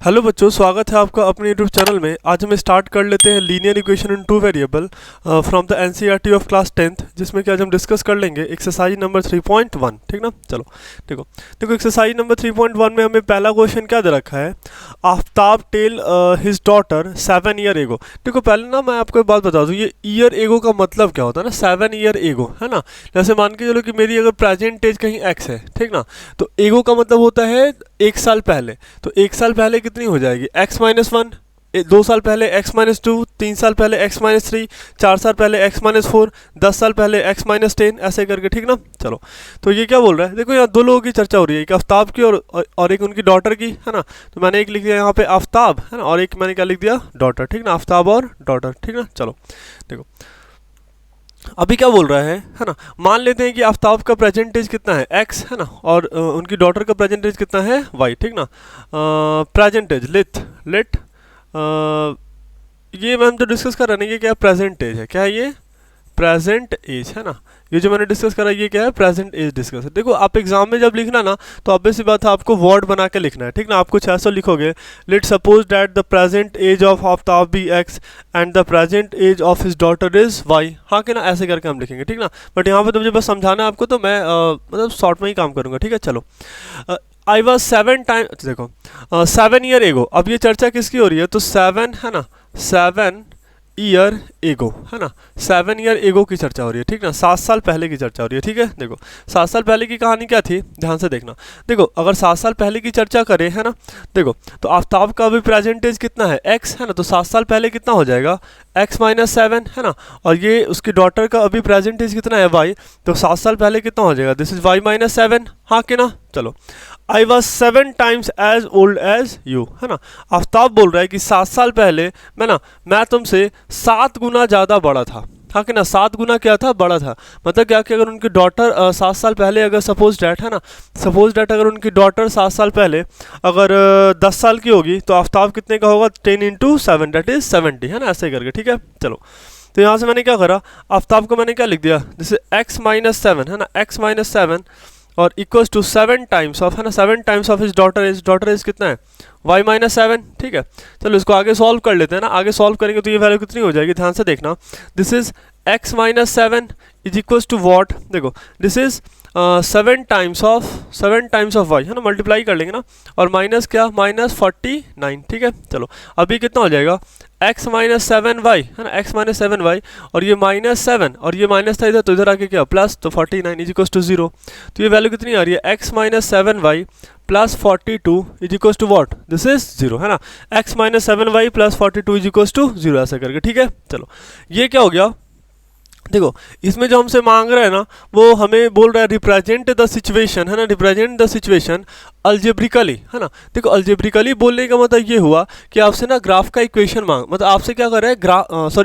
Hello बच्चों, स्वागत है आपका अपने यूट्यूब चैनल में। आज हम स्टार्ट कर लेते हैं linear equation in two variable from the NCERT of class 10th, जिसमें कि आज हम डिस्कस कर लेंगे एक्सरसाइज नंबर 3.1। ठीक ना, चलो देखो देखो एक्सरसाइज नंबर 3.1 में हमें पहला क्वेश्चन क्या दे रखा है, Aftab tell his daughter 7 year ago. देखो पहले ना मैं आपको एक बात बता दूँ, ये ईयर एगो का मतलब क्या होता है ना, 7 ईयर एगो है ना। जैसे मान के चलो कि मेरी अगर प्रेजेंट एज कहीं एक्स है, ठीक ना, तो एगो का मतलब होता है 1 साल पहले। तो 1 साल पहले कितनी हो जाएगी, x माइनस 1, 2 साल पहले x माइनस 2, 3 साल पहले x माइनस 3, 4 साल पहले x माइनस 4, 10 साल पहले x माइनस 10, ऐसे करके। ठीक ना, चलो तो ये क्या बोल रहा है, देखो यहाँ दो लोगों की चर्चा हो रही है, एक आफ्ताब की और एक उनकी डॉटर की, है ना। तो मैंने एक लिख दिया यहाँ पे आफ्ताब, है ना, और एक मैंने क्या लिख दिया, डॉटर। ठीक ना, आफ्ताब और डॉटर। ठीक ना, चलो देखो अभी क्या बोल रहा है ना। मान लेते हैं कि आफ्ताब का प्रेजेंट एज कितना है x, है ना, और उनकी डॉटर का प्रेजेंट एज कितना है y। ठीक ना, प्रेजेंट एज लेट ये मैम जो डिस्कस कर रहे हैं ना, ये क्या प्रेजेंट एज है, क्या है ये प्रेजेंट एज, है ना। ये जो मैंने डिस्कस करा ये क्या है, प्रेजेंट एज डिस्कस है। देखो आप एग्जाम में जब लिखना ना, तो ऑब्वियस सी बात है आपको वर्ड बना के लिखना है। ठीक ना, आप कुछ ऐसा लिखोगे, let suppose that the present age of Aftab be x and the present age of his daughter is y. हाँ कि ना, ऐसे करके हम लिखेंगे। ठीक ना, बट यहाँ पे तो मुझे बस समझाना है आपको, तो मैं मतलब शॉर्ट में ही काम करूँगा। ठीक है, चलो आई वॉज 7 टाइम, देखो 7 ईयर एगो। अब ये चर्चा किसकी हो रही है, तो 7 है ना, 7 ईयर एगो, है ना, 7 ईयर एगो की चर्चा हो रही है। ठीक ना, 7 साल पहले की चर्चा हो रही है। ठीक है, देखो 7 साल पहले की कहानी क्या थी, ध्यान से देखना। देखो अगर 7 साल पहले की चर्चा करें, है ना, देखो तो आफ्ताब का अभी प्रेजेंट एज कितना है x, है ना, तो 7 साल पहले कितना हो जाएगा x माइनस 7, है ना, और ये उसकी डॉटर का अभी प्रेजेंट एज कितना है y, तो 7 साल पहले कितना हो जाएगा, दिस इज y माइनस 7। हाँ कि ना, चलो I was 7 times as old as you, है ना। आफ्ताब बोल रहा है कि 7 साल पहले मैं तुमसे 7 गुना ज़्यादा बड़ा था। हाँ कि ना, 7 गुना क्या था, बड़ा था। मतलब क्या कि अगर उनकी डॉटर 7 साल पहले, अगर सपोज डैट, है ना, सपोज डैट अगर उनकी डॉटर 7 साल पहले अगर 10 साल की होगी, तो आफ्ताब कितने का होगा, 10 इंटू 7 दैट इज 70, है ना, ऐसे करके। ठीक है, चलो तो यहाँ से मैंने क्या करा, आफ्ताब को मैंने क्या लिख दिया, जैसे x माइनस 7, है ना, x माइनस 7 और इक्वल्स टू 7 टाइम्स ऑफ, है ना, 7 times of his daughter is कितना है, y माइनस 7। ठीक है, चलो इसको आगे सॉल्व कर लेते हैं ना। आगे सॉल्व करेंगे तो ये वैल्यू कितनी हो जाएगी, ध्यान से देखना। This is x minus 7 is equals to what, देखो this is 7 times of y, है ना, मल्टीप्लाई कर लेंगे ना, और माइनस क्या, माइनस 49। ठीक है, चलो अभी कितना हो जाएगा, x माइनस 7y, है ना, x माइनस 7y, और ये माइनस 7 और ये माइनस था इधर, तो इधर आके क्या प्लस, तो 49 इज इक्वल्स टू 0। तो ये वैल्यू कितनी आ रही है, x minus 7y plus 42 is equals to what, this is 0, है ना। x minus 7y plus 42 is equals to 0, ऐसा करके। ठीक है, चलो ये क्या हो गया, देखो इसमें जो हमसे मांग रहा है ना, वो हमें बोल रहा है रिप्रेजेंट द सिचुएशन, है ना, रिप्रेजेंट द सिचुएशन अल्जेब्रिकली, है ना। देखो अल्जेब्रिकली बोलने का मतलब ये हुआ कि आपसे ना ग्राफ का इक्वेशन मतलब आपसे क्या कर रहा है,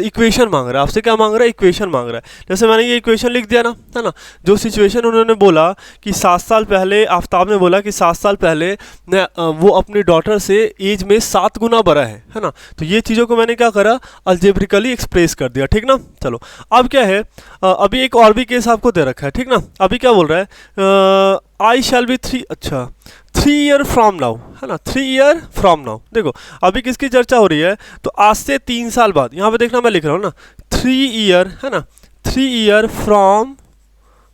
इक्वेशन मांग रहा है, आपसे क्या मांग रहा है, इक्वेशन मांग रहा है। जैसे मैंने ये इक्वेशन लिख दिया ना, है ना, जो सिचुएशन उन्होंने बोला कि 7 साल पहले, आफ्ताब ने बोला कि 7 साल पहले वो अपनी डॉटर से एज में 7 गुना बड़ा है ना। तो ये चीज़ों को मैंने क्या करा, अल्जेब्रिकली एक्सप्रेस कर दिया। ठीक ना, चलो अब क्या है, अभी एक और भी केस आपको दे रखा है। ठीक ना, अभी क्या बोल रहा है, I shall be 3 year from now, है ना, 3 ईयर फ्रॉम नाउ। देखो अभी किसकी चर्चा हो रही है, तो आज से 3 साल बाद, यहाँ पे देखना मैं लिख रहा हूँ ना 3 ईयर, है ना, 3 ईयर फ्रॉम,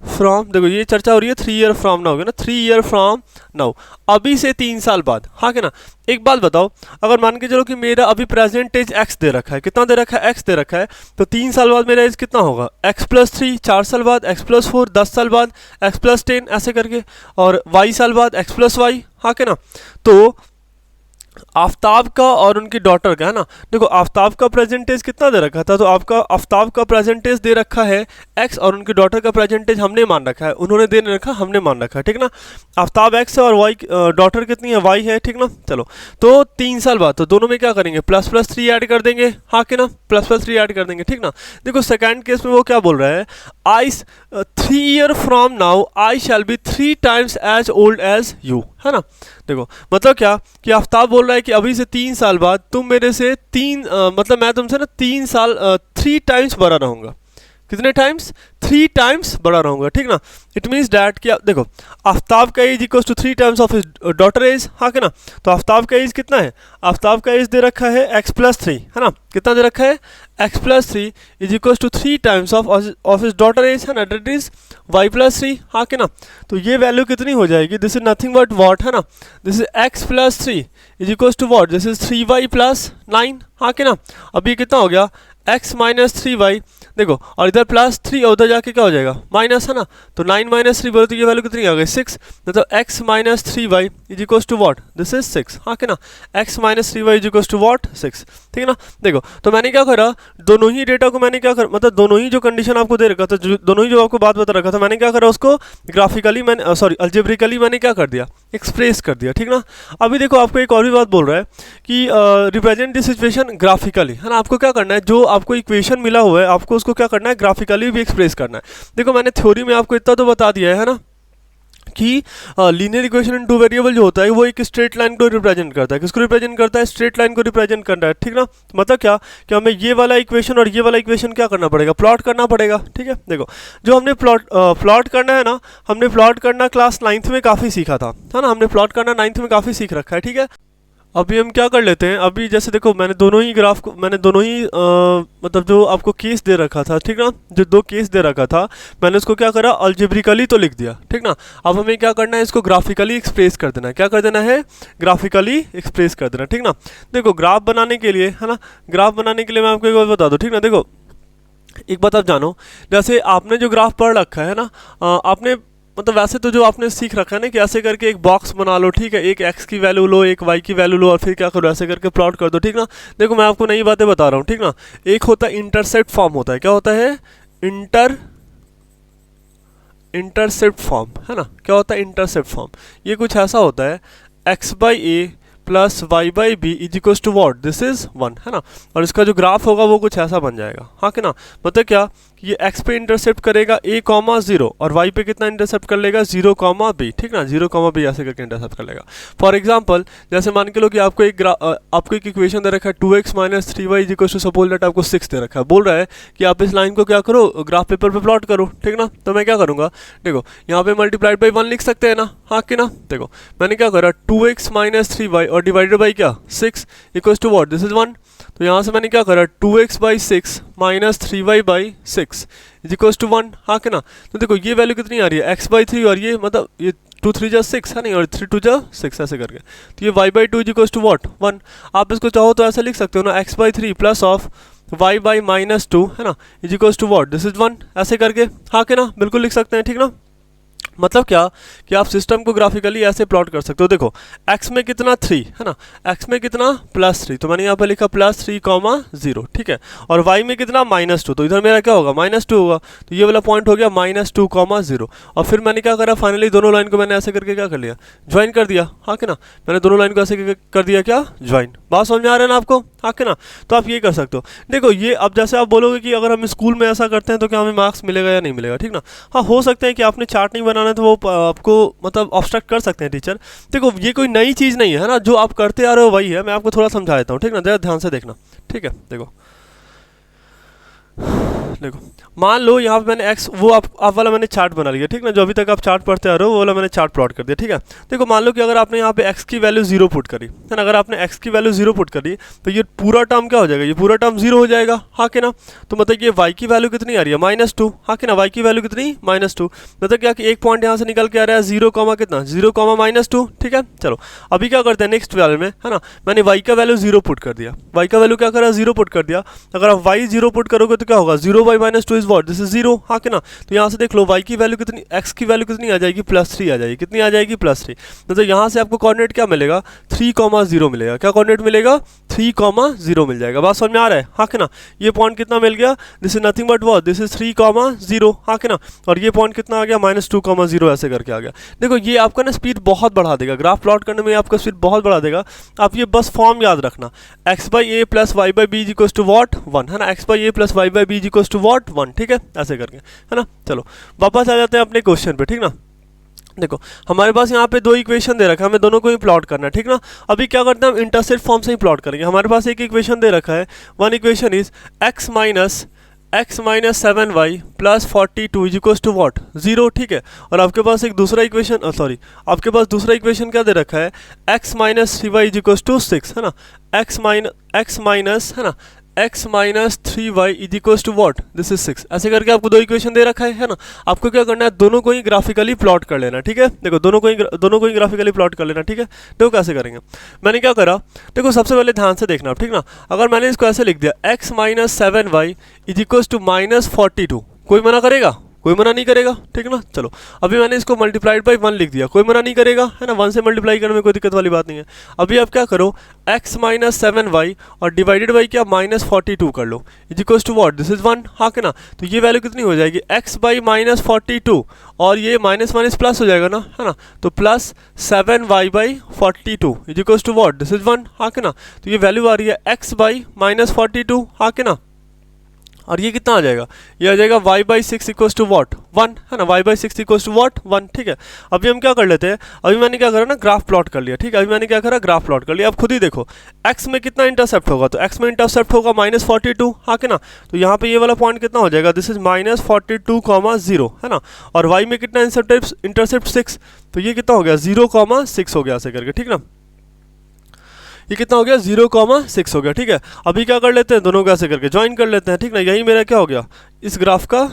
देखो ये चर्चा हो रही है 3 ईयर फ्रॉम नाउ, है ना, 3 ईयर फ्रॉम नाउ, अभी से 3 साल बाद। हाँ कि ना, एक बात बताओ, अगर मान के चलो कि मेरा अभी प्रेजेंट एज x दे रखा है, कितना दे रखा है, x दे रखा है, तो 3 साल बाद मेरा एज कितना होगा, x प्लस 3, 4 साल बाद x प्लस 4, 10 साल बाद x प्लस 10, ऐसे करके, और y साल बाद x प्लस वाई। हाँ कि ना, तो आफ्ताब का और उनकी डॉटर का, है ना, देखो आफ्ताब का प्रेजेंटेज कितना दे रखा था, तो आपका आफ्ताब का प्रेजेंटेज दे रखा है x, और उनकी डॉटर का प्रेजेंटेज हमने मान रखा है, उन्होंने दे रखा, हमने मान रखा है। ठीक ना, आफ्ताब x है और y डॉटर कितनी है, y है। ठीक ना, चलो तो 3 साल बाद, तो दोनों में क्या करेंगे, प्लस प्लस 3 ऐड कर देंगे। हाँ कि ना, प्लस प्लस 3 ऐड कर देंगे। ठीक ना, देखो सेकेंड केस में वो क्या बोल रहा है, I 3 year from now I shall be 3 times as old as you, है ना। देखो मतलब क्या कि आफ्ताब बोल रहा है कि अभी से 3 साल बाद तुम मेरे से मतलब मैं तुमसे ना 3 साल 3 टाइम्स बड़ा रहूँगा। कितने टाइम्स, 3 टाइम्स बड़ा रहूंगा, ठीक ना। इट मीन्स डैट कि देखो आफ्ताब का age equals to 3 times of his daughter age, हाँ कि ना। तो आफ्ताब का एज कितना है, आफ्ताब का एज दे रखा है x+3, है ना। कितना दे रखा है, x+3 is equals to 3 times of his daughter age, है ना, डेट इज y+3, हाँ कि ना। तो ये वैल्यू कितनी हो जाएगी, this is nothing but what, है ना, this is x+3 is equals to what, this is 3y+9, हाँ कि ना। अब ये कितना हो गया, x - 3y, देखो, और इधर +3 और उधर जाके क्या हो जाएगा माइनस, है ना। तो 9 - 3 बोलो तो ये वैल्यू कितनी आ गई, 6। मतलब x - 3y is equals to what, this is 6, हाँ कि ना। x - 3y is equals to what, 6, ठीक है ना। देखो तो मैंने क्या करा, दोनों ही डेटा को मैंने क्या कर, मतलब दोनों ही जो कंडीशन आपको दे रखा था, दोनों ही जो आपको बात बता रखा था, मैंने क्या करा, उसको ग्राफिकली मैंने अलजेब्रिकली मैंने क्या कर दिया, एक्सप्रेस कर दिया, ठीक ना। अभी देखो आपको एक और भी बात बोल रहा है कि रिप्रेजेंट दिस सिचुएशन ग्राफिकली, है ना। आपको क्या करना है, जो आपको इक्वेशन मिला हुआ है आपको उसको क्या करना है, ग्राफिकली भी एक्सप्रेस करना है। देखो मैंने थ्योरी में आपको इतना तो बता दिया है ना कि लीनियर इक्वेशन इन 2 वेरिएबल जो होता है वो एक स्ट्रेट लाइन को रिप्रेजेंट करता है। किसको रिप्रेजेंट करता है, स्ट्रेट लाइन को रिप्रेजेंट करता है, ठीक ना। मतलब क्या कि हमें ये वाला इक्वेशन और ये वाला इक्वेशन क्या करना पड़ेगा, प्लॉट करना पड़ेगा, ठीक है। देखो जो हमने प्लॉट करना है ना, हमने प्लॉट करना क्लास 9th में काफ़ी सीखा था, है ना। हमने प्लॉट करना 9th में काफ़ी सीख रखा है, ठीक है। अभी हम क्या कर लेते हैं, अभी जैसे देखो मैंने दोनों ही ग्राफ को, मैंने दोनों ही मतलब जो आपको केस दे रखा था, ठीक ना, जो 2 केस दे रखा था मैंने उसको क्या करा, अलजेब्रिकली तो लिख दिया, ठीक ना। अब हमें क्या करना है, इसको ग्राफिकली एक्सप्रेस कर देना है। क्या कर देना है, ग्राफिकली एक्सप्रेस कर देना, ठीक ना। देखो ग्राफ बनाने के लिए, है ना, ग्राफ बनाने के लिए मैं आपको एक बात बता दूँ, ठीक ना। देखो एक बात आप जानो, जैसे आपने जो ग्राफ पढ़ रखा है ना, आपने मतलब वैसे तो जो आपने सीख रखा है ना कि ऐसे करके एक बॉक्स बना लो, ठीक है, एक x की वैल्यू लो, एक y की वैल्यू लो और फिर क्या करो, ऐसे करके प्लॉट कर दो, ठीक ना। देखो मैं आपको नई बातें बता रहा हूँ, ठीक ना। एक होता है इंटरसेप्ट फॉर्म, होता है क्या होता है, इंटरसेप्ट फॉर्म, है ना। क्या होता है इंटरसेप्ट फॉर्म, ये कुछ ऐसा होता है x/a plus y/b is equals to what, this is 1, है ना। और इसका जो ग्राफ होगा वो कुछ ऐसा बन जाएगा, हाँ कि ना। मतलब क्या कि ये x पे इंटरसेप्ट करेगा a, 0 और y पे कितना इंटरसेप्ट कर लेगा, 0, b, ठीक ना, 0, b ऐसे करके इंटरसेप्ट कर लेगा। फॉर एग्जांपल जैसे मान के लो कि आपको एक इक्वेशन दे रखा है 2x - 3y is equals to, suppose that आपको 6 दे रखा है, बोल रहा है कि आप इस लाइन को क्या करो, ग्राफ पेपर पे प्लॉट करो, ठीक ना। तो मैं क्या करूँगा, देखो यहाँ पे मल्टीप्लाइड बाई 1 लिख सकते हैं ना, हाँ कि ना। देखो मैंने क्या करा, 2x - 3y और डिवाइडेड बाई क्या, 6 equals to what, this is 1। तो यहाँ से मैंने क्या करा, 2x/6 - 3y/6 is equals to 1, हाँ कि ना। तो देखो ये वैल्यू कितनी आ रही है, x/3 और ये मतलब ये 2 3 जा 6 है नहीं, और 3 2 जा 6 ऐसे करके। तो ये y/2 is equals to what, 1। आप इसको चाहो तो ऐसे लिख सकते हो ना, x/3 प्लस ऑफ y/-2, है ना, is equals to what, this is 1, ऐसे करके, हाँ कि ना, बिल्कुल लिख सकते हैं, ठीक ना। मतलब क्या कि आप सिस्टम को ग्राफिकली ऐसे प्लॉट कर सकते हो। देखो x में कितना 3, है ना, x में कितना +3, तो मैंने यहाँ पर लिखा +3, 0, ठीक है। और y में कितना -2, तो इधर मेरा क्या होगा, -2 होगा। तो ये वाला पॉइंट हो गया -2, 0। और फिर मैंने क्या करा, फाइनली दोनों लाइन को मैंने ऐसे करके क्या कर लिया, ज्वाइन कर दिया, हाँ कि ना। मैंने दोनों लाइन को ऐसे कर दिया, क्या, ज्वाइन। बात समझ में आ रहा है ना आपको, हाँ कि ना। तो आप ये कर सकते हो। देखो ये अब जैसे आप बोलोगे कि अगर हम स्कूल में ऐसा करते हैं तो क्या हमें मार्क्स मिलेगा या नहीं मिलेगा, ठीक ना। हाँ हो सकता है कि आपने चार्ट नहीं बनाना तो वो आपको मतलब ऑब्स्ट्रक्ट कर सकते हैं टीचर। देखो ये कोई नई चीज़ नहीं है ना, जो आप करते आ रहे हो वही है। मैं आपको थोड़ा समझा देता हूँ, ठीक ना, ज़रा ध्यान से देखना, ठीक है। देखो मान लो यहाँ पे मैंने x वो आप वाला मैंने चार्ट बना लिया, ठीक ना, जो अभी तक आप चार्ट पढ़ते आ रहे हो वो वाला मैंने चार्ट प्लॉट कर दिया, ठीक है। देखो मान लो कि अगर आपने यहाँ पे x की वैल्यू 0 पुट करी है ना, अगर आपने x की वैल्यू 0 पुट करी तो ये पूरा टर्म क्या हो जाएगा, ये पूरा टर्म 0 हो जाएगा, हाँ कि ना। तो मतलब ये y की वैल्यू कितनी आ रही है, -2, हाँ कि ना, y की वैल्यू कितनी, -2। मतलब क्या कि एक पॉइंट यहाँ से निकल के आ रहा है 0, कितना 0, -2, ठीक है। चलो अभी क्या करते हैं नेक्स्ट वाले में, है ना, मैंने y का वैल्यू 0 पुट कर दिया, y का वैल्यू क्या करा, 0 पुट कर दिया। अगर आप y 0 पुट करोगे तो क्या होगा, 0/-2 इज व्हाट, दिस इज 0, हाँ कि ना। तो यहाँ से देख लो y की वैल्यू कितनी, x की वैल्यू कितनी आ जाएगी, +3 आ जाएगी, कितनी आ जाएगी, +3। तो यहाँ से आपको कोऑर्डिनेट क्या मिलेगा, 3, 0 मिलेगा। क्या कोऑर्डिनेट मिलेगा, 3, 0 मिल जाएगा। बात समझ में आ रहा है, हाँ कि ना। ये पॉइंट कितना मिल गया, this is nothing but what, this is 3, 0, हाँ कि ना। और ये पॉइंट कितना आ गया, -2, 0 ऐसे करके आ गया। देखो ये आपका ना स्पीड बहुत बढ़ा देगा, ग्राफ प्लॉट करने में आपका स्पीड बहुत बढ़ा देगा। आप ये बस फॉर्म याद रखना, x/a plus y/b is equals to what, 1, है ना, x/a plus y/b is equals to what, 1, ठीक है, ऐसे करके, है ना। चलो वापस आ जाते हैं अपने क्वेश्चन पे, ठीक ना। देखो हमारे पास यहाँ पे 2 इक्वेशन दे रखा है, हमें दोनों को ही प्लॉट करना है, ठीक ना। अभी क्या करते हैं, हम इंटरसेप्ट फॉर्म से ही प्लॉट करेंगे। हमारे पास एक इक्वेशन दे रखा है, one equation is x - x minus 7y plus 42 is equals to what 0, ठीक है। और आपके पास एक दूसरा इक्वेशन आपके पास दूसरा इक्वेशन क्या दे रखा है, x minus 3y is equals to 6, है ना। x माइनस है ना x minus 3y is equals to what, this is 6। ऐसे करके आपको दो इक्वेशन दे रखा है ना। आपको क्या करना है, दोनों को ही ग्राफिकली प्लॉट कर लेना, ठीक है। देखो दोनों को ही ग्राफिकली प्लॉट कर लेना, ठीक है। देखो कैसे करेंगे, मैंने क्या करा, देखो सबसे पहले ध्यान से देखना, ठीक ना। अगर मैंने इसको ऐसे लिख दिया x minus 7y is equals to minus 42, कोई मना करेगा, कोई मना नहीं करेगा, ठीक है ना। चलो अभी मैंने इसको मल्टीप्लाइड बाई 1 लिख दिया, कोई मना नहीं करेगा, है ना। 1 से मल्टीप्लाई करने में कोई दिक्कत वाली बात नहीं है। अभी आप क्या करो, x माइनस 7y और डिवाइडेड बाई क्या माइनस 42 कर लो, is equals to what, this is 1, हाँ के ना। तो ये वैल्यू कितनी हो जाएगी, x बाई माइनस 42 और ये माइनस माइनस प्लस हो जाएगा ना, है ना। तो plus 7y by 42 is equals to what, this is 1, हाँ के ना। तो ये वैल्यू आ रही है x बाई माइनस 42, हाँ के ना। और ये कितना आ जाएगा, ये आ जाएगा y by 6 equals to what 1, है ना। y by 6 equals to what 1, ठीक है। अभी हम क्या कर लेते हैं, अभी मैंने क्या करा ना, ग्राफ प्लॉट कर लिया, ठीक है। अभी मैंने क्या करा, ग्राफ प्लॉट कर लिया। अब खुद ही देखो x में कितना इंटरसेप्ट होगा, तो x में इंटरसेप्ट होगा माइनस 42, हाँ के ना। तो यहाँ पे ये वाला पॉइंट कितना हो जाएगा, दिस इज माइनस 42,0, है ना। और y में कितना इंटरसेप्ट 6, तो ये कितना हो गया 0,6 हो गया ऐसे करके, ठीक ना। ये कितना हो गया 0,6 हो गया, ठीक है। अभी क्या कर लेते हैं, दोनों को ऐसे करके ज्वाइन कर लेते हैं, ठीक ना। यही मेरा क्या हो गया, इस ग्राफ का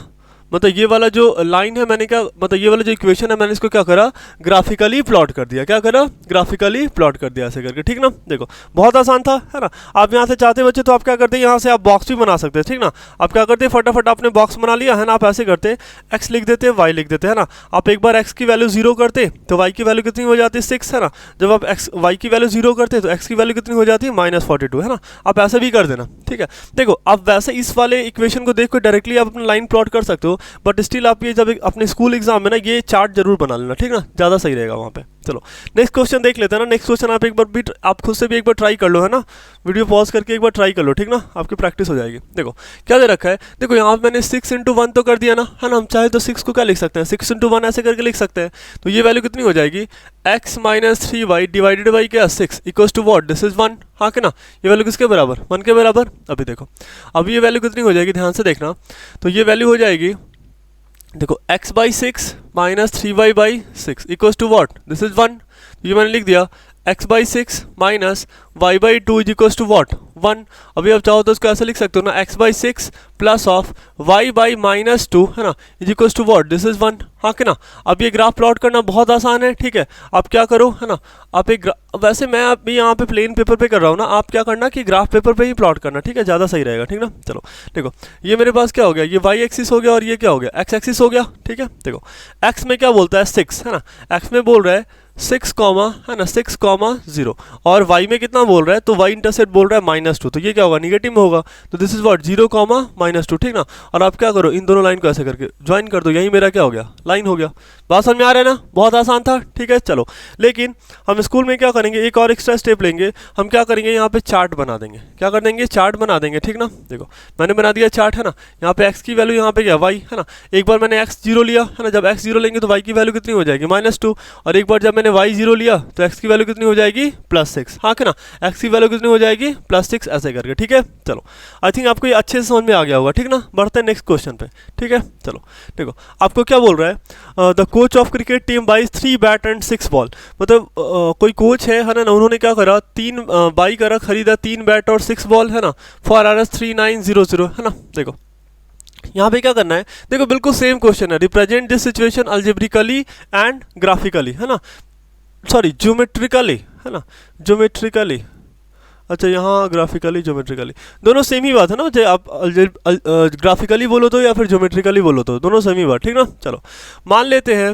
मतलब ये वाला जो लाइन है, मैंने क्या मतलब ये वाला जो इक्वेशन है, मैंने इसको क्या करा, ग्राफिकली प्लॉट कर दिया। क्या करा, ग्राफिकली प्लॉट कर दिया ऐसे करके, ठीक ना। देखो बहुत आसान था, है ना। आप यहाँ से चाहते बच्चे तो आप क्या करते हैं, यहाँ से आप बॉक्स भी बना सकते हैं, ठीक ना। आप क्या करते हैं, फटाफट आपने बॉक्स बना लिया, है ना। आप ऐसे करते x लिख देते, y लिख देते, है ना। आप एक बार x की वैल्यू 0 करते तो y की वैल्यू कितनी हो जाती है 6, है ना। जब आप y की वैल्यू 0 करते तो x की वैल्यू कितनी हो जाती है माइनस 42, है ना। आप ऐसे भी कर देना, ठीक है। देखो आप वैसे इस वाले इक्वेशन को देख कर डायरेक्टली आप अपना लाइन प्लॉट कर सकते हो, बट स्टिल आप ये जब अपने स्कूल एग्जाम में ना ये चार्ट जरूर बना लेना, ठीक ना, ज़्यादा सही रहेगा वहाँ पे। चलो नेक्स्ट क्वेश्चन देख लेते हैं ना। नेक्स्ट क्वेश्चन आप एक बार भी आप खुद से भी एक बार ट्राई कर लो, है ना। वीडियो पॉज करके एक बार ट्राई कर लो, ठीक ना, आपकी प्रैक्टिस हो जाएगी। देखो क्या दे रखा है, देखो यहाँ पे मैंने 6 × 1 तो कर दिया ना, है ना। हम चाहे तो 6 को क्या लिख सकते हैं, 6 × 1 ऐसे करके लिख सकते हैं। तो ये वैल्यू कितनी हो जाएगी, x minus 3y divided by क्या 6 equals to what, this is 1, हाँ के ना। ये वैल्यू किसके बराबर, 1 के बराबर। अभी देखो अभी ये वैल्यू कितनी हो जाएगी, ध्यान से देखना। तो ये वैल्यू हो जाएगी, देखो x by 6 minus 3y by 6 equals to what, this is 1। ये मैंने लिख दिया x by 6 minus y by 2 is equals to what 1। अभी आप चाहो तो इसको ऐसे लिख सकते हो ना, x by 6 plus of y by minus 2, है ना, is equals to what, this is 1, हाँ के ना। अब ये ग्राफ प्लॉट करना बहुत आसान है, ठीक है। आप क्या करो, है ना, आप एक वैसे मैं अभी यहाँ पे प्लेन पेपर पे कर रहा हूँ ना, आप क्या करना कि ग्राफ पेपर पे ही प्लॉट करना, ठीक है, ज़्यादा सही रहेगा, ठीक ना। चलो देखो ये मेरे पास क्या हो गया, ये y एक्सिस हो गया और ये क्या हो गया x एक्सिस हो गया, ठीक है। देखो x में क्या बोलता है 6, है ना, x में बोल रहा है 6, है ना 6,0 और y में कितना बोल रहा है, तो y इंटरसेप्ट बोल रहा है -2, तो ये क्या होगा, निगेटिव में होगा। तो दिस इज व्हाट 0, -2, ठीक ना। और आप क्या करो, इन दोनों लाइन को ऐसे करके ज्वाइन कर दो, यही मेरा क्या हो गया, लाइन हो गया। बात समझ में आ रहा है ना, बहुत आसान था, ठीक है। चलो लेकिन हम स्कूल में क्या करेंगे, एक और एक्स्ट्रा स्टेप लेंगे, हम क्या करेंगे, यहाँ पे चार्ट बना देंगे। क्या कर देंगे, चार्ट बना देंगे, ठीक ना। देखो मैंने बना दिया चार्ट, है ना। यहाँ पे x की वैल्यू यहाँ पे क्या y, है ना। एक बार मैंने x 0 लिया, है ना, जब x 0 लेंगे तो y की वैल्यू कितनी हो जाएगी -2, और एक बार जब मैंने y 0 लिया तो x की वैल्यू कितनी हो जाएगी +6, हाँ के ना। x की वैल्यू कितनी हो जाएगी +6 ऐसे करके, ठीक है। चलो आई थिंक आपको ये अच्छे से समझ में आ गया होगा, ठीक ना। बढ़ते हैं नेक्स्ट क्वेश्चन पे, ठीक है। चलो देखो आपको क्या बोल रहा है, the coach of cricket team buys 3 bat and 6 ball. मतलब कोई कोच है ना, उन्होंने क्या करा, 3 बाई करा, खरीदा 3 बैट और 6 बॉल, है ना, फॉर RS 3900, है ना। देखो यहाँ पे क्या करना है, देखो बिल्कुल सेम क्वेश्चन है, represent this situation algebraically and graphically, है ना, सॉरी ज्योमेट्रिकली, है ना, ज्योमेट्रिकली। अच्छा यहाँ ग्राफिकली ज्योमेट्रिकली दोनों सेम ही बात है ना, चाहे आप ग्राफिकली बोलो तो या फिर ज्योमेट्रिकली बोलो तो दोनों सेम ही बात, ठीक ना। चलो मान लेते हैं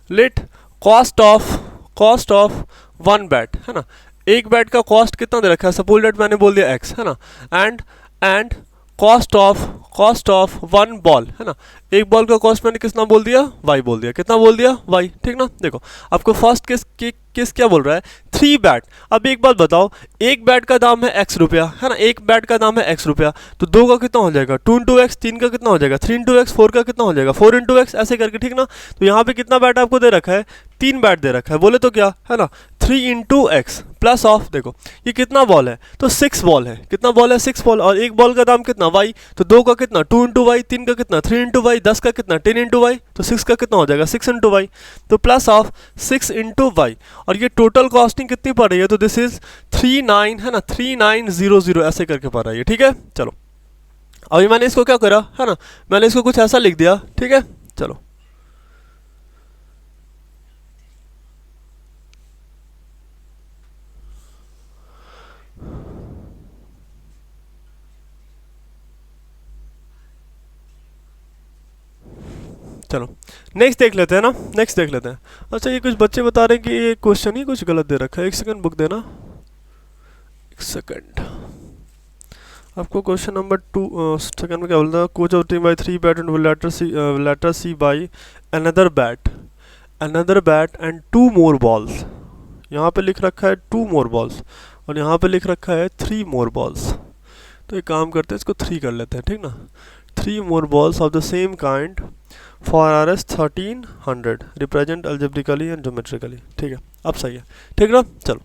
लेट कॉस्ट ऑफ 1 बैट, है ना, एक बैट का कॉस्ट कितना दे रखा है, सपोज दैट मैंने बोल दिया x, है ना, एंड कॉस्ट ऑफ 1 बॉल, है ना, एक बॉल का कॉस्ट मैंने कितना बोल दिया, y बोल दिया, कितना बोल दिया y, ठीक ना। देखो आपको फर्स्ट केस क्या बोल रहा है, 3 बैट। अब एक बात बताओ, एक बैट का दाम है x रुपया, है ना, एक बैट का दाम है x रुपया, तो 2 का कितना हो जाएगा 2 × x, 3 का कितना हो जाएगा 3 × x, 4 का कितना हो जाएगा 4 × x ऐसे करके, ठीक ना। तो यहाँ पे कितना बैट आपको दे रखा है, 3 बैट दे रखा है, बोले तो क्या है ना 3 इंटू एक्स प्लस ऑफ, देखो ये कितना बॉल है तो 6 बॉल है, कितना बॉल है 6 बॉल, और एक बॉल का दाम कितना वाई, तो 2 का कितना 2 इंटू वाई, 3 का कितना 3 इंटू वाई, 10 का कितना 10 इंटू वाई, तो 6 का कितना हो जाएगा 6 इंटू वाई, तो प्लस ऑफ 6 इंटू वाई, और ये टोटल कॉस्टिंग कितनी पड़ रही है, तो दिस इज 39 है ना 3900 ऐसे करके पड़ रही है। ठीक है, चलो अभी मैंने इसको क्या करा है ना, मैंने इसको कुछ ऐसा लिख दिया। ठीक है, चलो चलो नेक्स्ट देख लेते हैं ना, नेक्स्ट देख लेते हैं। अच्छा ये कुछ बच्चे बता रहे हैं कि ये क्वेश्चन ही कुछ गलत दे रखा है, एक सेकंड बुक देना, एक सेकंड। आपको क्वेश्चन नंबर 2 सेकंड में क्या बोलता है, coach of team buy 3 bat and later she buy another bat and 2 more balls. यहाँ पे लिख रखा है 2 मोर बॉल्स और यहाँ पे लिख रखा है 3 मोर बॉल्स। तो एक काम करते हैं, इसको 3 कर लेते हैं, ठीक ना। 3 more balls of the same kind for RS 1300 represent algebraically and geometrically. ठीक है, अब सही है, ठीक ना। चलो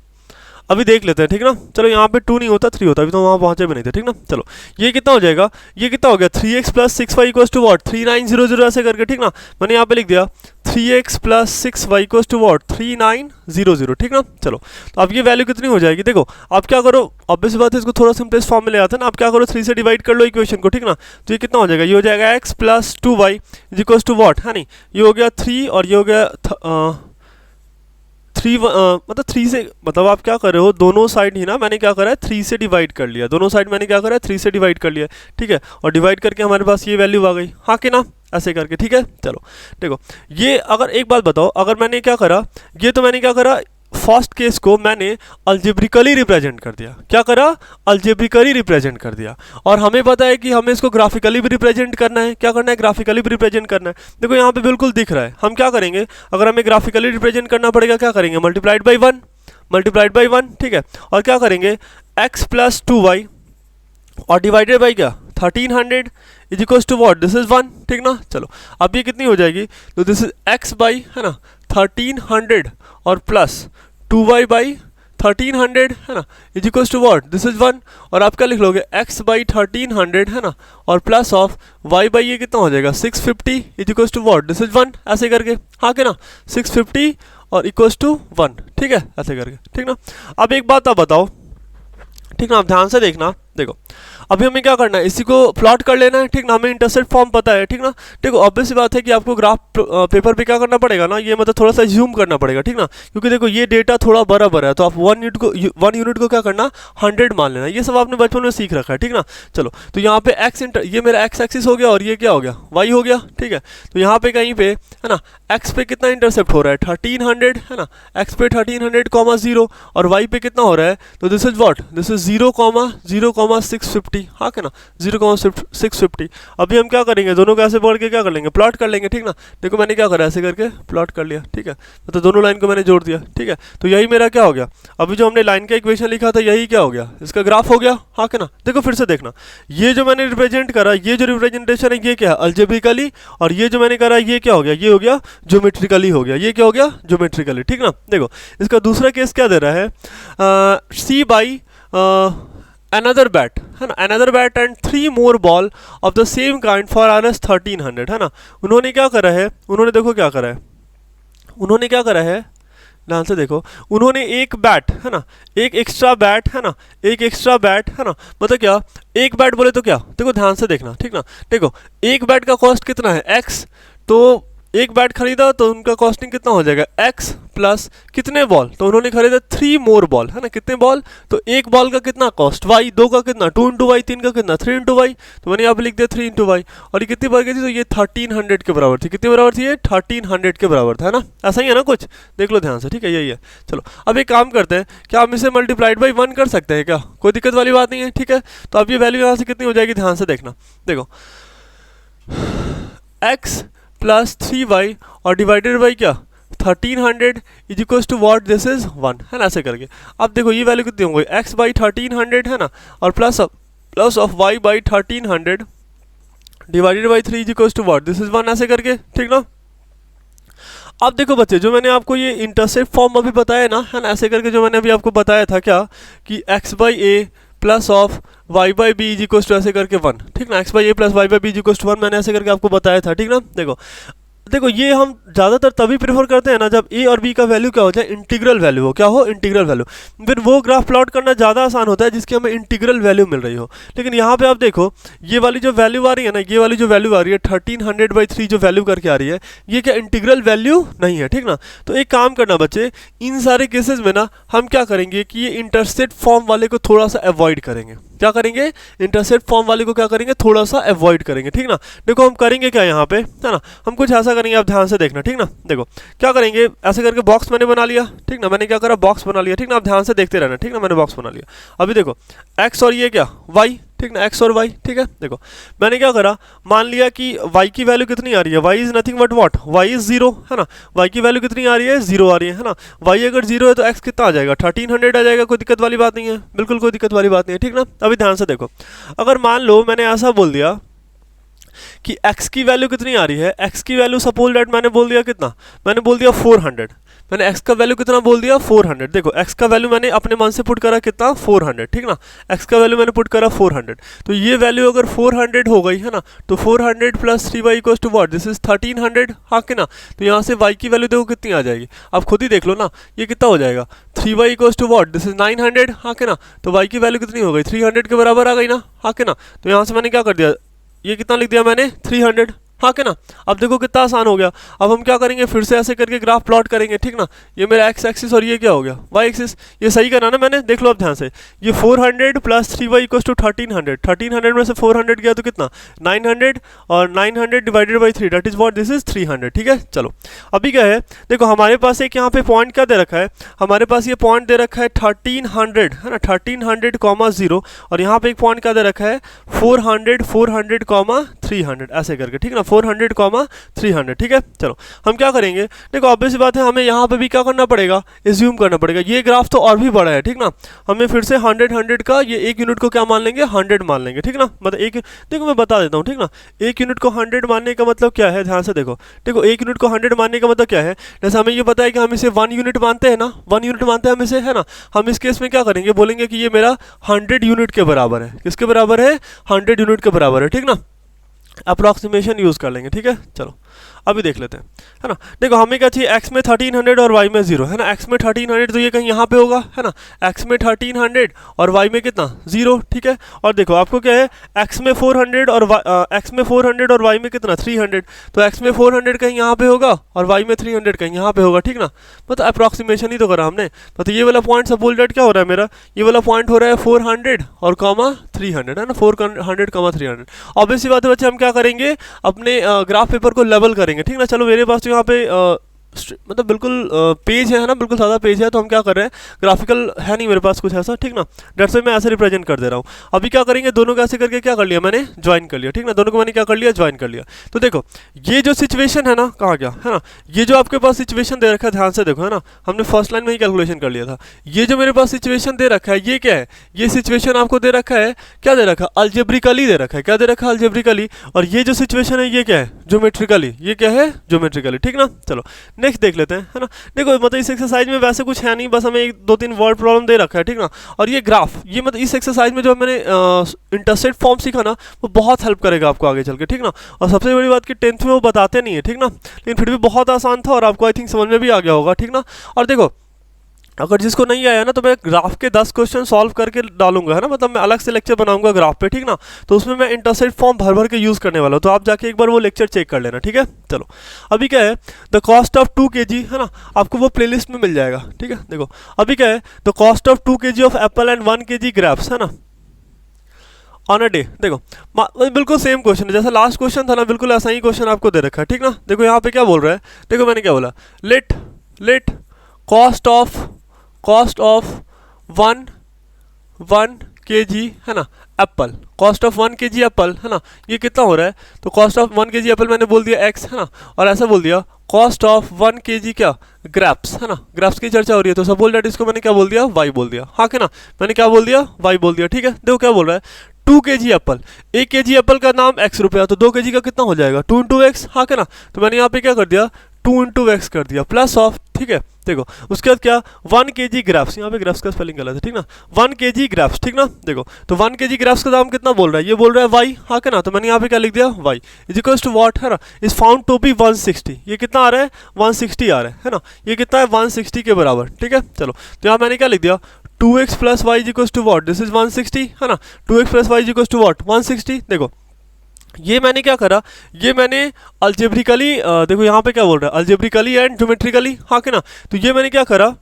अभी देख लेते हैं, ठीक ना। चलो यहाँ पे 2 नहीं होता 3 होता, अभी तो वहाँ पहुँचे भी नहीं थे, ठीक ना। चलो ये कितना हो जाएगा, ये कितना हो गया 3x plus 6y equals to what 3900 ऐसे करके, ठीक ना। मैंने यहाँ पे लिख दिया 3x plus 6y equals to what 3900, ठीक ना। चलो तो अब ये वैल्यू कितनी हो जाएगी, देखो आप क्या करो, ऑब्वियस बात है इसको थोड़ा सिंपलेस्ट फॉर्म में ले आते हैं ना, आप क्या करो 3 से डिवाइड कर लो इक्वेशन को, ठीक ना। तो ये कितना हो जाएगा, ये हो जाएगा x plus 2y is equals to what है नहीं, ये हो गया 3 और ये हो गया 3 मतलब 3 से, मतलब आप क्या कर रहे हो दोनों साइड ही ना, मैंने क्या करा है 3 से डिवाइड कर लिया, दोनों साइड मैंने क्या करा है 3 से डिवाइड कर लिया, ठीक है। और डिवाइड करके हमारे पास ये वैल्यू आ गई, हाँ कि ना, ऐसे करके, ठीक है। चलो देखो ये अगर एक बात बताओ, अगर मैंने क्या करा, ये तो मैंने क्या करा फर्स्ट केस को मैंने अल्जेब्रिकली रिप्रेजेंट कर दिया, क्या करा अल्जेब्रिकली रिप्रेजेंट कर दिया, और हमें पता है कि हमें इसको ग्राफिकली भी रिप्रेजेंट करना है, क्या करना है ग्राफिकली भी रिप्रेजेंट करना है। देखो यहाँ पे बिल्कुल दिख रहा है, हम क्या करेंगे, अगर हमें ग्राफिकली रिप्रेजेंट करना पड़ेगा क्या करेंगे मल्टीप्लाइड बाई 1, ठीक है। और क्या करेंगे x प्लस 2y और डिवाइडेड बाई क्या 1300 is equals to what this is 1, ठीक ना। चलो अब ये कितनी हो जाएगी, तो दिस इज x बाई है ना 1300 और प्लस 2y बाई 1300 है ना is equals to what this is 1, और आप क्या लिख लोगे x बाई 1300 है ना और प्लस ऑफ y बाई ये कितना हो जाएगा 650 is equals to what this is 1, ऐसे करके, हाँ के ना 650 और इक्वल्स टू 1, ठीक है, ऐसे करके, ठीक ना। अब एक बात आप बताओ, ठीक ना, आप ध्यान से देखना, देखो अभी हमें क्या करना है, इसी को प्लॉट कर लेना है, ठीक ना, हमें इंटरसेप्ट फॉर्म पता है, ठीक ना। देखो ऑब्वियस बात है कि आपको ग्राफ पेपर पे क्या करना पड़ेगा ना, ये मतलब थोड़ा सा जूम करना पड़ेगा, ठीक ना, क्योंकि देखो ये डेटा थोड़ा बराबर है, तो आप 1 यूनिट को क्या करना 100 मान लेना, ये सब आपने बचपन में सीख रखा है, ठीक ना। चलो तो यहाँ पे ये मेरा x एक्सिस हो गया और ये क्या हो गया y हो गया, ठीक है। तो यहाँ पे कहीं पे है ना x पे कितना इंटरसेप्ट हो रहा है 1300 है ना, x पे 1300,0 और y पे कितना हो रहा है, तो this is what this is 0,650, हाँ क्या ना 0,650। अभी हम क्या करेंगे, दोनों को ऐसे पकड़ के क्या कर लेंगे प्लॉट कर लेंगे, ठीक ना। देखो मैंने क्या करा ऐसे करके प्लॉट कर लिया, ठीक है, तो दोनों लाइन को मैंने जोड़ दिया, ठीक है। तो यही मेरा क्या हो गया, अभी जो हमने लाइन का इक्वेशन लिखा था यही क्या हो गया इसका ग्राफ हो गया, हाँ क्या ना। देखो फिर से देखना, ये जो मैंने रिप्रेजेंट करा, ये जो रिप्रेजेंटेशन है ये क्या है अल्जेब्रिकली, और ये जो मैंने करा ये क्या हो गया, ये हो गया ज्योमेट्रिकली हो गया, ये क्या हो गया ज्योमेट्रिकली, ठीक ना। देखो इसका दूसरा केस क्या दे रहा है, सी बाई another bat है ना, another bat and 3 more ball of the same kind for RS 1300 है ना। उन्होंने क्या करा है, उन्होंने देखो क्या करा है, उन्होंने क्या करा है ध्यान से देखो, उन्होंने एक बैट है ना, एक एक्स्ट्रा बैट है ना, एक एक्स्ट्रा बैट है ना, मतलब क्या एक बैट बोले तो क्या, देखो ध्यान से देखना, ठीक ना। देखो एक बैट का कॉस्ट कितना है x, तो एक बैट खरीदा तो उनका कॉस्टिंग कितना हो जाएगा x प्लस कितने बॉल, तो उन्होंने खरीदा 3 मोर बॉल है ना, कितने बॉल, तो एक बॉल का कितना कॉस्ट y, 2 का कितना 2 इंटू वाई, 3 का कितना 3 इंटू वाई, तो मैंने यहाँ पे लिख दिया 3 इंटू वाई, और ये कितनी बढ़ गई थी, तो ये 1300 के बराबर थी, कितने बराबर थी ये 1300 के बराबर था, है ना। ऐसा ही है ना कुछ, देख लो ध्यान से, ठीक है यही है। चलो अब एक काम करते हैं, क्या हम इसे मल्टीप्लाइड बाई 1 कर सकते हैं क्या, कोई दिक्कत वाली बात नहीं है, ठीक है। तो अब ये वैल्यू यहाँ से कितनी हो जाएगी, ध्यान से देखना, देखो x प्लस 3y और डिवाइडेड बाई क्या 1300 is equals to what this is 1, है ना, ऐसे करके। अब देखो ये वैल्यू कितनी होंगी x बाई 1300 है ना, और plus of y by 1300 divided by 3 is equals to what this is 1, ऐसे करके, ठीक ना। अब देखो बच्चे, जो मैंने आपको ये इंटरसेप्ट फॉर्म अभी बताया ना, है ना, ऐसे करके जो मैंने अभी आपको बताया था क्या, कि x by a plus of y by b is equal to ऐसे करके 1, ठीक ना, x by a plus y by b is equal to 1 मैंने ऐसे करके आपको बताया था, ठीक ना। देखो देखो ये हम ज़्यादातर तभी प्रेफर करते हैं ना जब ए और बी का वैल्यू क्या हो जाए, इंटीग्रल वैल्यू हो, क्या हो, इंटीग्रल वैल्यू। फिर वो ग्राफ प्लॉट करना ज़्यादा आसान होता है जिसकी हमें इंटीग्रल वैल्यू मिल रही हो। लेकिन यहाँ पे आप देखो ये वाली जो वैल्यू आ रही है ना, ये वाली जो वैल्यू आ रही है 1300/3 जो वैल्यू करके आ रही है, ये क्या इंटीग्रल वैल्यू नहीं है, ठीक ना। तो एक काम करना बच्चे, इन सारे केसेस में ना हम क्या करेंगे कि ये इंटरसेप्ट फॉर्म वाले को थोड़ा सा अवॉइड करेंगे। क्या करेंगे, इंटरसेप्ट फॉर्म वाले को क्या करेंगे, थोड़ा सा अवॉइड करेंगे, ठीक ना। देखो हम करेंगे क्या यहाँ पे, है ना, हम कुछ ऐसा करेंगे, आप ध्यान से देखना, ठीक ना। देखो क्या करेंगे, ऐसे करके बॉक्स मैंने बना लिया, ठीक ना, मैंने क्या करा, बॉक्स बना लिया, ठीक ना, आप ध्यान से देखते रहना, ठीक ना, मैंने बॉक्स बना लिया। अभी देखो एक्स और ये क्या, वाई, ठीक ना, एक्स और वाई, ठीक है। देखो मैंने क्या करा, मान लिया कि वाई की वैल्यू कितनी आ रही है, y is nothing but what, y is 0, है ना, वाई की वैल्यू कितनी आ रही है, 0 आ रही है ना। वाई अगर 0 है तो एक्स कितना आ जाएगा, 1300 आ जाएगा, कोई दिक्कत वाली बात नहीं है, बिल्कुल कोई दिक्कत वाली बात नहीं है, ठीक ना। अभी ध्यान से देखो, अगर मान लो मैंने ऐसा बोल दिया कि x की वैल्यू कितनी आ रही है, x की वैल्यू सपोज दैट मैंने बोल दिया कितना, मैंने बोल दिया 400, मैंने x का वैल्यू कितना बोल दिया 400। देखो x का वैल्यू मैंने अपने मन से पुट करा कितना 400, ठीक ना, x का वैल्यू मैंने पुट करा 400। तो ये वैल्यू अगर 400 हो गई है ना, तो 400 plus 3y equals to what, this is 1300, हाँ कि ना। तो यहाँ से y की वैल्यू देखो कितनी आ जाएगी, आप खुद ही देख लो ना, ये कितना हो जाएगा, 3y equals to what, this is 900, हाँ कि ना। तो y की वैल्यू कितनी हो गई, 300 के बराबर आ गई ना, हाँ कि ना। तो यहाँ से मैंने क्या कर दिया, ये कितना लिख दिया मैंने 300, हाँ क्या ना। अब देखो कितना आसान हो गया। अब हम क्या करेंगे, फिर से ऐसे करके ग्राफ प्लॉट करेंगे, ठीक ना। ये मेरा एक्स एक्सिस और ये क्या हो गया वाई एक्सिस, ये सही करा ना मैंने, देख लो अब ध्यान से। ये 400 प्लस 3y इक्वल्स टू 1300, 1300 में से 400 गया तो कितना 900, और 900 divided by 3 that is what, this is 300, ठीक है। चलो अभी क्या है, देखो हमारे पास एक यहाँ पे पॉइंट क्या दे रखा है, हमारे पास ये पॉइंट दे रखा है 1300, है ना, 1300,0, और यहाँ पे एक पॉइंट क्या दे रखा है 400, 400, 300 ऐसे करके, ठीक ना, 400, 300, ठीक है। चलो हम क्या करेंगे, देखो ऑब्वियस बात है, हमें यहाँ पे भी क्या करना पड़ेगा, एज्यूम करना पड़ेगा। ये ग्राफ तो और भी बड़ा है, ठीक ना, हमें फिर से 100 का ये एक यूनिट को क्या मान लेंगे, 100 मान लेंगे, ठीक ना। मतलब एक, देखो मैं बता देता हूँ, ठीक ना, एक यूनिट को 100 मानने का मतलब क्या है, ध्यान से देखो। देखो एक यूनिट को 100 मानने का मतलब क्या है, जैसे हमें ये पता है कि हम इसे 1 यूनिट मानते हैं ना, 1 यूनिट मानते हैं हम इसे, है ना। हम इस केस में क्या करेंगे, बोलेंगे कि ये मेरा 100 यूनिट के बराबर है, किसके बराबर है, 100 यूनिट के बराबर है, ठीक ना। अप्रॉक्सीमेशन यूज़ कर लेंगे, ठीक है। चलो अभी देख लेते हैं, है ना। देखो हमें क्या चाहिए, x में 1300 और y में 0, है ना। x में 1300 तो ये कहीं यहाँ पे होगा, है ना, x में 1300 और y में कितना 0, ठीक है। और देखो आपको क्या है, x में 400 और x में 400 और y में कितना 300, तो x में 400 कहीं यहाँ पे होगा और y में 300 कहीं यहाँ पे होगा, ठीक ना। मतलब अप्रॉक्सीमेशन ही तो करा हमने। मतलब ये वाला पॉइंट सपोज दैट क्या हो रहा है मेरा, ये वाला पॉइंट हो रहा है 400 और 300, है ना, 400, 300। ऑब्वियसली बात है बच्चे, हम क्या करेंगे, अपने ग्राफ पेपर को लेवल करेंगे, ठीक ना। चलो मेरे पास तो यहाँ पे मतलब बिल्कुल पेज है ना, बिल्कुल सादा पेज है, तो हम क्या कर रहे हैं, ग्राफिकल है नहीं मेरे पास कुछ ऐसा, ठीक ना, डेट्स वाई मैं ऐसे रिप्रेजेंट कर दे रहा हूँ। अभी क्या करेंगे, दोनों को ऐसे करके क्या कर लिया मैंने, ज्वाइन कर लिया, ठीक ना, दोनों को मैंने क्या कर लिया, ज्वाइन कर लिया। तो देखो ये जो सिचुएशन है ना, कहाँ गया, है ना, ये जो आपके पास सिचुएशन दे रखा है, ध्यान से देखो, है ना, हमने फर्स्ट लाइन में ही कैलकुलेशन कर लिया था। ये जो मेरे पास सिचुएशन दे रखा है, ये क्या है, ये सिचुएशन आपको दे रखा है, क्या दे रखा है, अलजेब्रिकली दे रखा है, क्या दे रखा है, अलजेब्रिकली। और ये जो सिचुएशन है ये क्या है, ज्योमेट्रिकली, ये क्या है, ज्योमेट्रिकली, ठीक ना। चलो नेक्स्ट देख लेते हैं, है ना। देखो मतलब इस एक्सरसाइज में वैसे कुछ है नहीं, बस हमें एक 2-3 वर्ड प्रॉब्लम दे रखा है, ठीक ना। और ये ग्राफ, ये मतलब इस एक्सरसाइज में जो मैंने इंटरसेप्ट फॉर्म सीखा ना, वो बहुत हेल्प करेगा आपको आगे चल के, ठीक ना। और सबसे बड़ी बात कि 10th में वो बताते नहीं है, ठीक ना, लेकिन फिर भी बहुत आसान था और आपको आई थिंक समझ में भी आ गया होगा, ठीक ना। और देखो अगर जिसको नहीं आया ना, तो मैं ग्राफ के 10 क्वेश्चन सॉल्व करके डालूंगा, है ना, मतलब मैं अलग से लेक्चर बनाऊंगा ग्राफ पे, ठीक ना। तो उसमें मैं इंटरसेप्ट फॉर्म भर भर के यूज़ करने वाला हूँ, तो आप जाके एक बार वो लेक्चर चेक कर लेना, ठीक है। चलो अभी क्या है, द कॉस्ट ऑफ 2 kg, है ना, आपको वो प्लेलिस्ट में मिल जाएगा, ठीक है। देखो अभी क्या है, the cost of 2 kg of Apple and 1 kg grapes, है ना, ऑन अ डे। देखो बिल्कुल सेम क्वेश्चन है जैसा लास्ट क्वेश्चन था ना, बिल्कुल ऐसा ही क्वेश्चन आपको दे रखा है, ठीक ना। देखो यहाँ पे क्या बोल रहा है, देखो मैंने क्या बोला, लेट कॉस्ट ऑफ 1 kg, है ना, Apple, cost of 1 kg Apple, है ना, ये कितना हो रहा है। तो कॉस्ट ऑफ 1 kg एप्पल मैंने बोल दिया x, है ना, और ऐसा बोल दिया कॉस्ट ऑफ 1 kg क्या, ग्रेप्स, है ना, ग्रेप्स की चर्चा हो रही है, तो सपोज दैट इसको मैंने क्या बोल दिया, y बोल दिया, हाँ क्या ना, मैंने क्या बोल दिया, y बोल दिया, ठीक है। देखो क्या बोल रहा है, 2 kg एप्पल, 1 kg एप्पल का नाम x रुपया, तो 2 kg का कितना हो जाएगा 2 × x, हाँ क्या ना। तो मैंने यहाँ पे क्या कर दिया, 2 इंटू एक्स कर दिया प्लस ऑफ, ठीक है। देखो उसके बाद क्या, 1 kg ग्राफ्स, यहाँ पे ग्राफ्स का स्पेलिंग गलत है, ठीक ना, 1 kg ग्राफ्स, ठीक ना। देखो तो 1 kg ग्राफ्स का दाम कितना बोल रहा है, ये बोल रहा है y, हाँ क्या ना, तो मैंने यहाँ पे क्या लिख दिया y is equals to what, है ना, इज फाउंड टू बी 160, ये कितना आ रहा है 160 आ रहा है ना, ये कितना है 160 के बराबर, ठीक है। चलो तो यहाँ मैंने क्या लिख दिया 2x plus y is equals to what, this is 160, है ना, 2x plus y is equals to what 160। देखो ये मैंने क्या करा, ये मैंने अल्जेब्रिकली, देखो यहाँ पे क्या बोल रहा है अल्जेब्रिकली एंड ज्योमेट्रिकली, हाँ कि ना, तो ये मैंने क्या करा,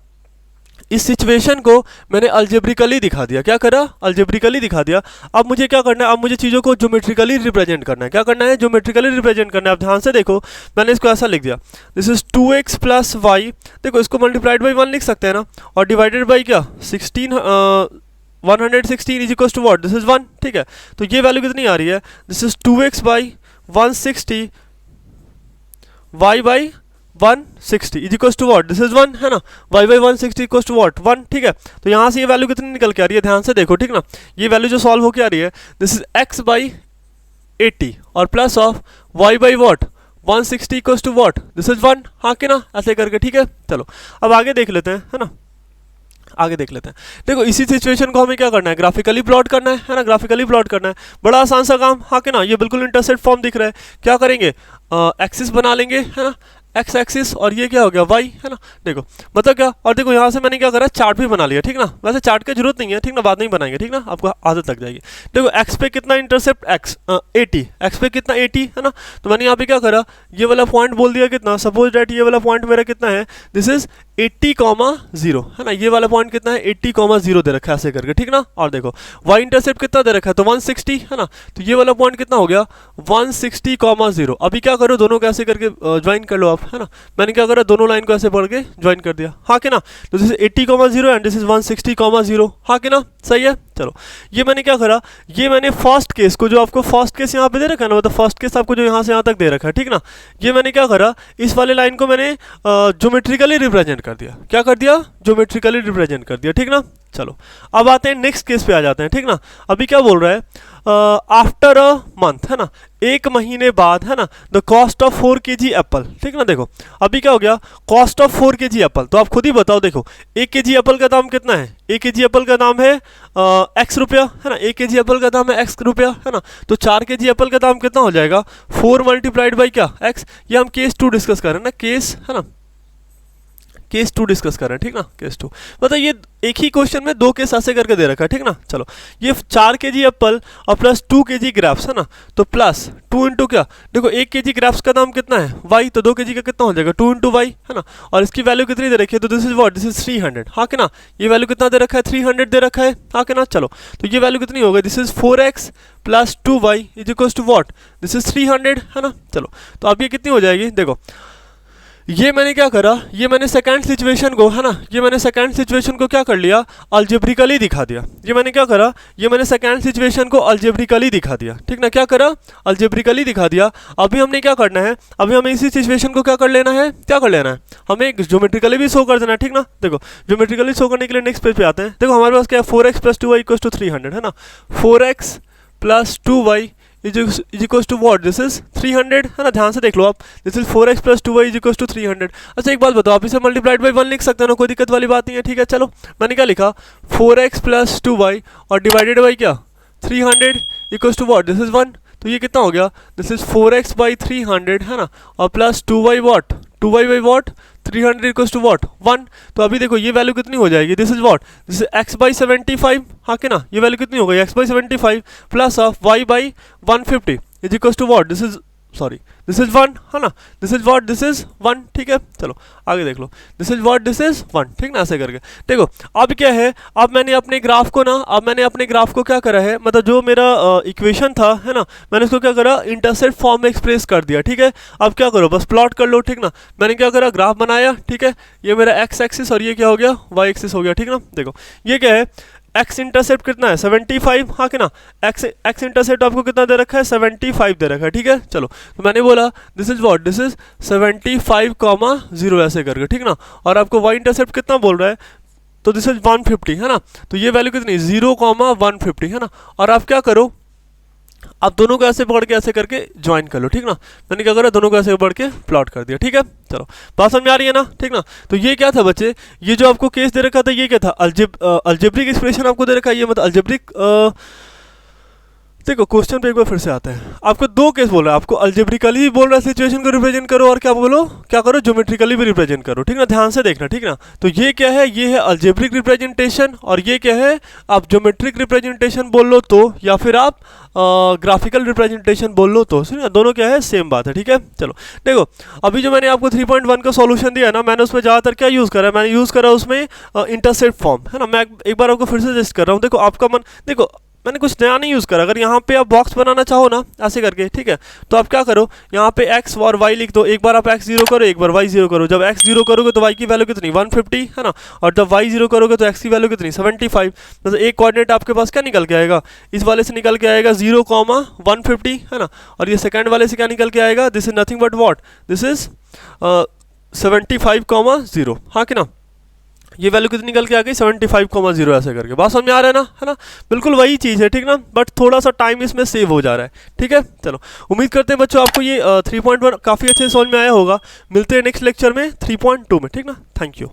इस सिचुएशन को मैंने अल्जेब्रिकली दिखा दिया, क्या करा अल्जेब्रिकली दिखा दिया। अब मुझे क्या करना है, अब मुझे चीज़ों को ज्योमेट्रिकली रिप्रेजेंट करना है, क्या करना है ज्योमेट्रिकली रिप्रेजेंट करना है। अब ध्यान से देखो मैंने इसको ऐसा लिख दिया, this is 2x plus Y, देखो इसको मल्टीप्लाइड बाई 1 लिख सकते हैं ना, और डिवाइडेड बाई क्या 116 is equal to what, this is 1, ठीक है। तो ये वैल्यू कितनी आ रही है, this is 2x by 160 y by 160 is equal to what, this is 1, है ना, y by 160 equal to what 1, ठीक है। तो यहाँ से ये वैल्यू कितनी निकल के आ रही है, ध्यान से देखो, ठीक ना, ये वैल्यू जो सॉल्व होकर आ रही है, दिस इज x बाई 80 और plus of y by what 160 equal to what, this is 1, हाँ कि ना, ऐसे करके, ठीक है। चलो अब आगे देख लेते हैं, है ना, आगे देख लेते हैं। देखो इसी सिचुएशन को हमें क्या करना है, ग्राफिकली प्लॉट करना है ना, ग्राफिकली प्लॉट करना है, बड़ा आसान सा काम, हाँ कि ना, ये बिल्कुल इंटरसेप्ट फॉर्म दिख रहा है, क्या करेंगे एक्सिस बना लेंगे, है ना, एक्स एक्सिस, और ये क्या हो गया वाई, है ना। देखो मतलब क्या, और देखो यहाँ से मैंने क्या करा चार्ट भी बना लिया, ठीक ना, वैसे चार्ट की जरूरत नहीं है, ठीक ना, बाद में ही बनाएंगे, ठीक ना, आपको आदत लग जाएगी। देखो एक्स पे कितना इंटरसेप्ट एक्स 80, एक्स पे कितना 80, है ना, तो मैंने यहाँ पे क्या करा, ये वाला पॉइंट बोल दिया कितना, सपोज डेट ये वाला पॉइंट मेरा कितना है, दिस इज 80,0, है ना, ये वाला पॉइंट कितना है 80,0 दे रखा है ऐसे करके, ठीक ना। और देखो वाई इंटरसेप्ट कितना दे रखा है, तो 160, है ना, तो ये वाला पॉइंट कितना हो गया 160,0। अभी क्या करो, दोनों को ऐसे करके ज्वाइन कर लो आप, है ना, मैंने क्या करा दोनों लाइन को ऐसे पढ़ के ज्वाइन कर दिया, हाँ कि ना, तो this is 80,0 and this is 160,0, हाँ कि ना, सही है। चलो ये मैंने क्या करा, ये मैंने फर्स्ट केस को, जो आपको फर्स्ट केस यहाँ पे दे रखा है ना, मतलब फर्स्ट केस आपको जो यहाँ से यहाँ तक दे रखा है, ठीक ना, ये मैंने क्या करा, इस वाले लाइन को मैंने ज्योमेट्रिकली रिप्रेजेंट कर दिया, क्या कर दिया ज्योमेट्रिकली रिप्रेजेंट कर दिया, ठीक ना। चलो अब आते हैं नेक्स्ट केस पे आ जाते हैं, ठीक ना। अभी क्या बोल रहा है, आफ्टर अ मंथ, है ना, एक महीने बाद, है ना, the cost of 4 kg Apple, ठीक ना। देखो अभी क्या हो गया, कॉस्ट ऑफ 4 kg एप्पल, तो आप खुद ही बताओ, देखो 1 kg एप्पल का दाम कितना है, 1 kg एप्पल का दाम है x रुपया, है ना, 1 kg एप्पल का दाम है x रुपया, है ना, तो 4 kg एप्पल का दाम कितना हो जाएगा 4 मल्टीप्लाइड बाई क्या x। ये हम केस 2 डिस्कस कर रहे हैं ना, केस, है ना, केस 2 डिस्कस कर रहे हैं, ठीक ना, केस 2, मतलब ये एक ही क्वेश्चन में 2 केस ऐसे करके दे रखा है, ठीक ना। चलो ये 4 kg एप्पल और प्लस 2 kg ग्रेप्स, है ना, तो प्लस 2 इंटू क्या, देखो 1 kg ग्रेप्स का दाम कितना है y, तो 2 kg का कितना हो जाएगा 2 इंटू वाई, है ना, और इसकी वैल्यू कितनी दे रखी है, तो this is what, this is 300, हाँ कि ना, ये वैल्यू कितना दे रखा है 300 दे रखा है, हाँ कि ना। चलो तो ये वैल्यू कितनी हो गई, this is 4x plus 2y is equal to what, this is 300, है ना। चलो तो अब ये कितनी हो जाएगी, देखो ये मैंने क्या करा, ये मैंने सेकंड सिचुएशन को, है ना, ये मैंने सेकंड सिचुएशन को क्या कर लिया अल्जेब्रिकली दिखा दिया, ये मैंने क्या करा, ये मैंने सेकंड सिचुएशन को अल्जेब्रिकली दिखा दिया, ठीक ना, क्या करा अल्जेब्रिकली दिखा दिया। अभी हमने क्या करना है, अभी हमें इसी सिचुएशन को क्या कर लेना है, क्या कर लेना है, हमें ज्योमेट्रिकली भी शो कर देना है, ठीक ना। देखो ज्योमेट्रिकली शो करने के लिए नेक्स्ट पेज पे आते हैं। देखो हमारे पास क्या है 4x plus 2y equal to 300, है ना, 4x plus 2y is equal to what, this is 300, है ना, ध्यान से देख लो आप, this is 4x plus 2y is equal to 300। अच्छा एक बात बताओ, आप इसे मल्टीप्लाइड बाई 1 लिख सकते हो ना, कोई दिक्कत वाली बात नहीं है, ठीक है। चलो मैंने क्या लिखा 4x प्लस 2y और डिवाइडेड बाई क्या 300 equal to what, this is 1, तो ये कितना हो गया, दिस इज 4x बाई 300, है ना, और plus 2y what, 2y by what 300 equal to what 1। तो अभी देखो ये वैल्यू कितनी हो जाएगी, this is what, this is x by 75, हाँ कि ना, ये वैल्यू कितनी हो गई x by 75 plus of y by 150 is equal to what, this is sorry this is 1, है ना, this is what, this is 1, ठीक है। चलो आगे देख लो, this is what, this is 1, ठीक ना, ऐसे करके देखो। अब क्या है, अब मैंने अपने ग्राफ को ना, अब मैंने अपने ग्राफ को क्या करा है, मतलब जो मेरा इक्वेशन था, है ना, मैंने उसको क्या करा इंटरसेप्ट फॉर्म में एक्सप्रेस कर दिया, ठीक है। अब क्या करो, बस प्लॉट कर लो, ठीक ना। मैंने क्या करा ग्राफ बनाया, ठीक है, ये मेरा x एक्सिस और ये क्या हो गया y एक्सिस हो गया, ठीक ना। देखो ये क्या है, x इंटरसेप्ट कितना है 75, हाँ कि ना, x इंटरसेप्ट आपको कितना दे रखा है 75 दे रखा है, ठीक है। चलो तो मैंने बोला this is what, this is 75,0 ऐसे करके, ठीक ना, और आपको y इंटरसेप्ट कितना बोल रहा है, तो दिस इज 150, है ना, तो ये वैल्यू कितनी 0,150, है ना। और आप क्या करो, आप दोनों को ऐसे पकड़ के ऐसे करके ज्वाइन कर लो, ठीक ना। मैंने क्या करा, दोनों को ऐसे पकड़ के प्लॉट कर दिया, ठीक है। चलो बात समझ आ रही है ना, ठीक ना। तो ये क्या था बच्चे, ये जो आपको केस दे रखा था ये क्या था, अलजेब्रिक एक्सप्रेशन आपको दे रखा है, ये मतलब अलजेब्रिक देखो क्वेश्चन पे एक बार फिर से आते हैं। आपको दो केस बोल रहा है, आपको अल्जेब्रिकली भी बोल रहा है सिचुएशन को रिप्रेजेंट करो, और क्या बोलो, क्या करो, ज्योमेट्रिकली भी रिप्रेजेंट करो, ठीक ना। ध्यान से देखना, ठीक ना। तो ये क्या है, ये है अल्जेब्रिक रिप्रेजेंटेशन, और ये क्या है, आप ज्योमेट्रिक रिप्रेजेंटेशन बोल लो तो, या फिर आप ग्राफिकल रिप्रेजेंटेशन बोल लो तो, सुनिए दोनों क्या है, सेम बात है, ठीक है। चलो देखो, अभी जो मैंने आपको 3.1 का सॉल्यूशन दिया है ना, मैंने उसमें ज़्यादातर क्या यूज़ करा है, मैंने यूज़ करा उसमें इंटरसेप्ट फॉर्म, है ना। मैं एक बार आपको फिर से सजेस्ट कर रहा हूँ। देखो आपका मन, देखो मैंने कुछ नया नहीं यूज़ करा। अगर यहाँ पे आप बॉक्स बनाना चाहो ना ऐसे करके, ठीक है, तो आप क्या करो, यहाँ पे x और y लिख दो। एक बार आप x 0 करो, एक बार y 0 करो। जब x 0 करोगे तो y की वैल्यू कितनी, 150, है ना। और जब y 0 करोगे तो x की वैल्यू कितनी, 75। मतलब एक कोऑर्डिनेट आपके पास क्या निकल के आएगा, इस वाले से निकल के आएगा 0,150, है ना। और ये सेकंड वाले से क्या निकल के आएगा, this is nothing but what, this is 75,0, हाँ कि ना। ये वैल्यू कितनी निकल के आ गई, 75,0 ऐसे करके। बात समझ में आ रहा है ना, है ना। बिल्कुल वही चीज़ है, ठीक ना, बट थोड़ा सा टाइम इसमें सेव हो जा रहा है, ठीक है। चलो उम्मीद करते हैं बच्चों आपको ये 3.1 काफ़ी अच्छे से समझ में आया होगा। मिलते हैं नेक्स्ट लेक्चर में 3.2 में, ठीक ना। Thank you.